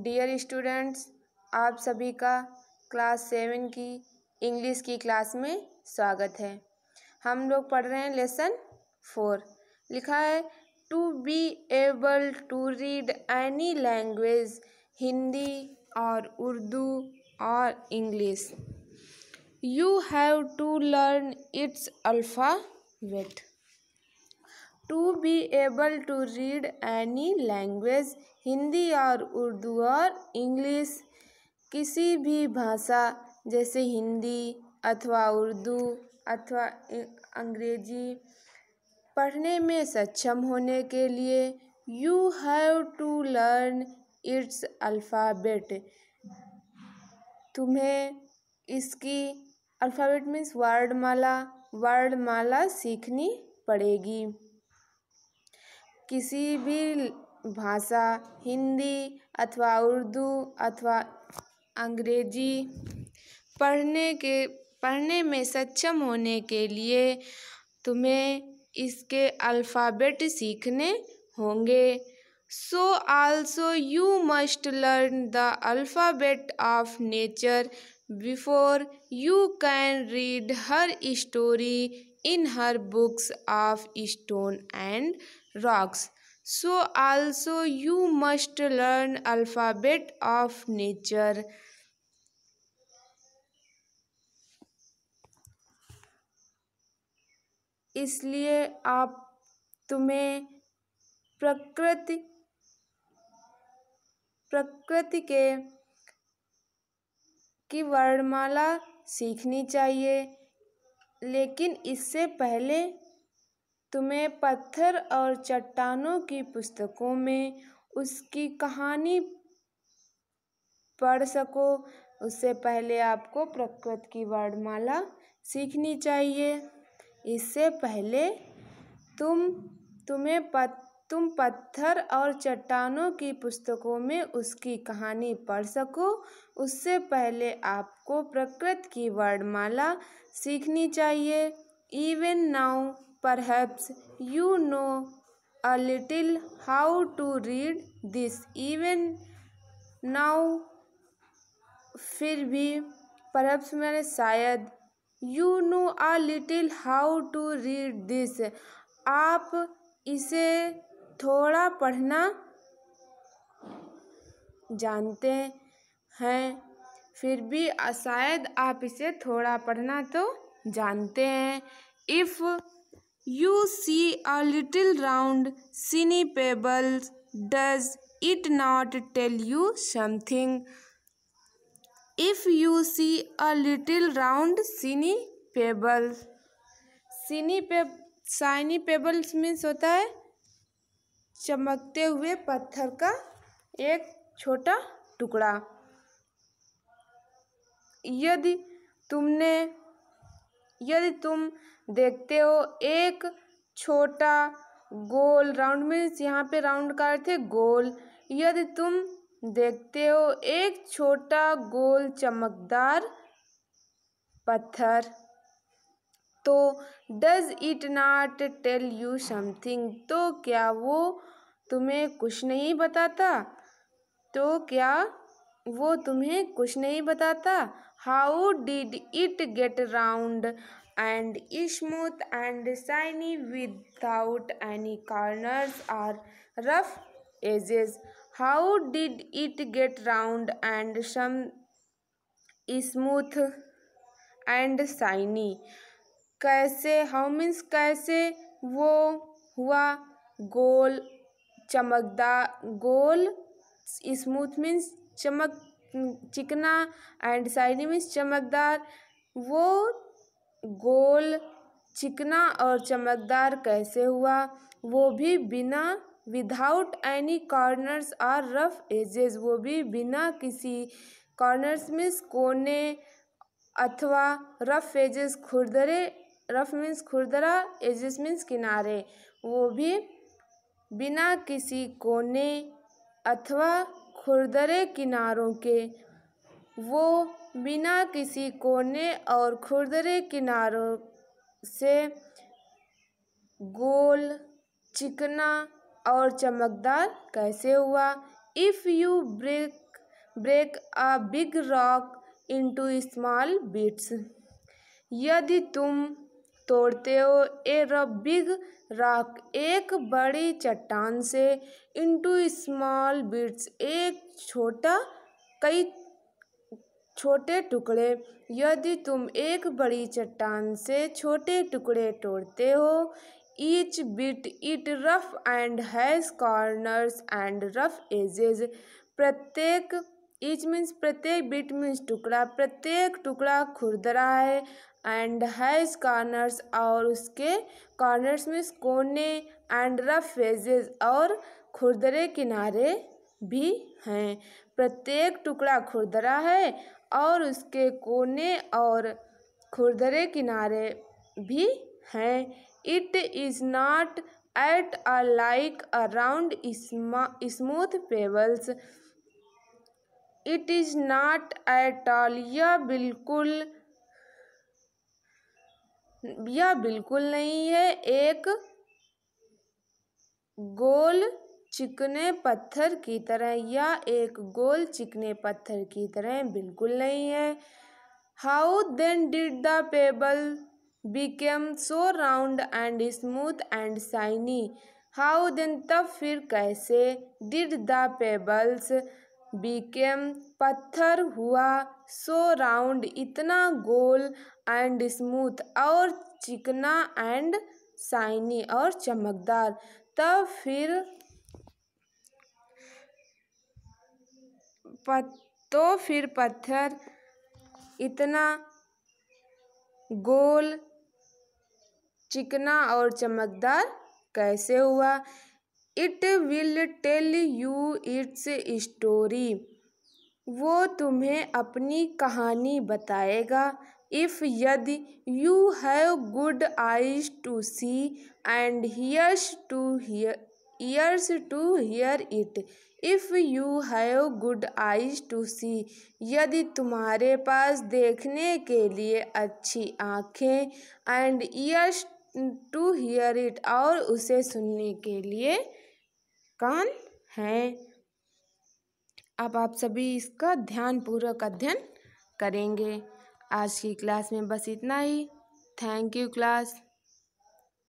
Dear students, आप सभी का क्लास 7 की इंग्लिश की क्लास में स्वागत है। हम लोग पढ़ रहे हैं लेसन 4। लिखा है to be able to read any language, Hindi और उर्दू और English, you have to learn its alphabet. To be able to read any language, Hindi और उर्दू और इंग्लिश, किसी भी भाषा जैसे हिंदी अथवा उर्दू अथवा अंग्रेजी पढ़ने में सक्षम होने के लिए you have to learn its alphabet. तुम्हें इसकी अल्फ़ाबेट मीन्स वर्णमाला सीखनी पड़ेगी। किसी भी भाषा हिंदी अथवा उर्दू अथवा अंग्रेजी पढ़ने में सक्षम होने के लिए तुम्हें इसके अल्फ़ाबेट सीखने होंगे। So also you must learn the alphabet of nature before you can read her story in her books of stone and rocks. So also you must learn alphabet of nature. इसलिए तुम्हें प्रकृति की वर्णमाला सीखनी चाहिए, लेकिन इससे पहले तुम्हें पत्थर और चट्टानों की पुस्तकों में उसकी कहानी पढ़ सको, उससे पहले आपको प्रकृति की वर्णमाला सीखनी चाहिए। इससे पहले तुम पत्थर और चट्टानों की पुस्तकों में उसकी कहानी पढ़ सको, उससे पहले आपको प्रकृति की वर्णमाला सीखनी चाहिए। Even now perhaps you know a little how to read this. Even now, फिर भी perhaps मैंने शायद, you know a little how to read this, आप इसे थोड़ा पढ़ना जानते हैं। फिर भी शायद आप इसे थोड़ा पढ़ना तो जानते हैं। If you see a little round shiny pebbles, does it not tell you something? If you see a little round shiny pebbles, shiny pebbles means होता है चमकते हुए पत्थर का एक छोटा टुकड़ा। यदि तुम देखते हो एक छोटा गोल, राउंड मीन्स यहाँ पे राउंड का अर्थ है गोल, यदि तुम देखते हो एक छोटा गोल चमकदार पत्थर, तो does it not tell you something, तो क्या वो तुम्हें कुछ नहीं बताता? How did it get round and smooth and shiny without any corners or rough edges? How did it get round and some smooth and shiny? कैसे, how means कैसे वो हुआ गोल चमकदार, गोल स्मूथ मीन्स चिकना एंड शाइनी मीन्स चमकदार, वो गोल चिकना और चमकदार कैसे हुआ, वो भी विदाउट एनी कॉर्नर्स और रफ एजेस, वो भी बिना किसी कॉर्नर्स मीन्स कोने अथवा रफ एजेस खुरदरे, रफ मीन्स खुरदरा, एजेस मीन्स किनारे, वो भी बिना किसी कोने अथवा खुरदरे किनारों के, वो बिना किसी कोने और खुरदरे किनारों से गोल चिकना और चमकदार कैसे हुआ। If you break break a big rock into small bits. यदि तुम तोड़ते हो ए बिग रॉक, एक बड़ी चट्टान से, इंटू स्मॉल बिट्स, कई छोटे टुकड़े। यदि तुम एक बड़ी चट्टान से छोटे टुकड़े तोड़ते हो, each bit it rough and has corners and rough edges. प्रत्येक ईच मीन्स प्रत्येक, बिट मीन्स टुकड़ा, प्रत्येक टुकड़ा खुरदरा है, एंड हैज कॉर्नर्स और उसके कॉर्नर्स मीन्स कोने, एंड रफ एजेस और खुरदरे किनारे भी हैं। प्रत्येक टुकड़ा खुरदरा है और उसके कोने और खुरदरे किनारे भी हैं। It is not at a like around smooth pebbles. It is not at all, यह बिल्कुल नहीं है एक गोल चिकने पत्थर की तरह, या एक गोल चिकने पत्थर की तरह बिल्कुल नहीं है। How then did the pebble become so round and smooth and shiny. How then तब फिर कैसे, डिड द पेबल्स बिकेम पत्थर हुआ, सो राउंड इतना गोल, एंड स्मूथ और चिकना, एंड शाइनी और चमकदार। तब फिर पत्थर इतना गोल, चिकना और चमकदार कैसे हुआ। It will tell you its story, वो तुम्हें अपनी कहानी बताएगा। इफ यदि you have good eyes to see and ears to hear it. If you have good eyes to see, यदि तुम्हारे पास देखने के लिए अच्छी आँखें, and ears to hear it और उसे सुनने के लिए कान हैं। अब आप सभी इसका ध्यानपूर्वक अध्ययन करेंगे। आज की क्लास में बस इतना ही। Thank you class.